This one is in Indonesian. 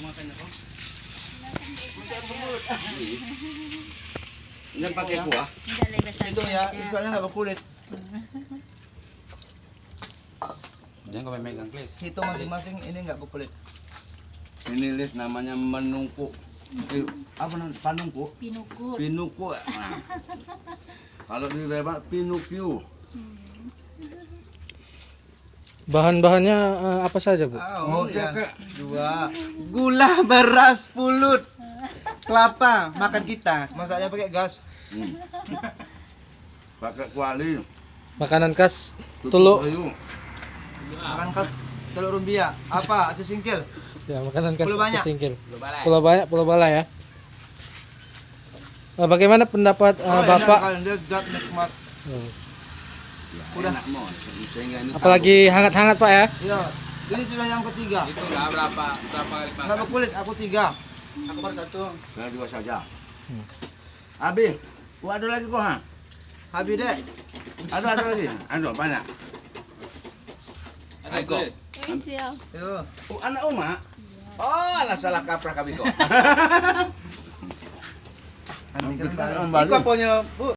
makan apa? Jangan pakai kuah. Itu ya, soalnya nggak berkulit. Jangan kau megang klis. Itu masing-masing ini nggak berkulit. Ini list namanya menungku. Apa namanya? Panungku? Pinukut. Pinuku. Nah. Kalau di Lembang Pinukyu. Bahan-bahannya apa saja, Bu? Oh, ya. ya. 2 gula, beras, pulut, kelapa, makan kita. Masaknya pakai gas. Hmm. Pakai kuali. Makanan khas tutup Tulu. kayu. Makan khas telur rumbia. Apa? Aceh singkil. Ya, makanan khas Pulau Banyak. Aceh Singkil. Pulau Banyak, Pulau Bala ya. Bagaimana pendapat Bapak? Enak, lezat, nikmat. Ya, Udah. enak mau. Sehingga ini Apalagi hangat-hangat, Pak ya. Iya. Ini sudah yang ketiga. itu udah berapa kali Nggak berkulit, aku 3. Aku baru 1. Saya 2 saja. Abi, ada lagi kok ha? Habis deh. Ada lagi. Ada banyak. Aiko. Yo. Oh, anak Uma. Oh, alah salah kaprah kami kok. Nanti Kita kan kembali. Iko punya, Bu.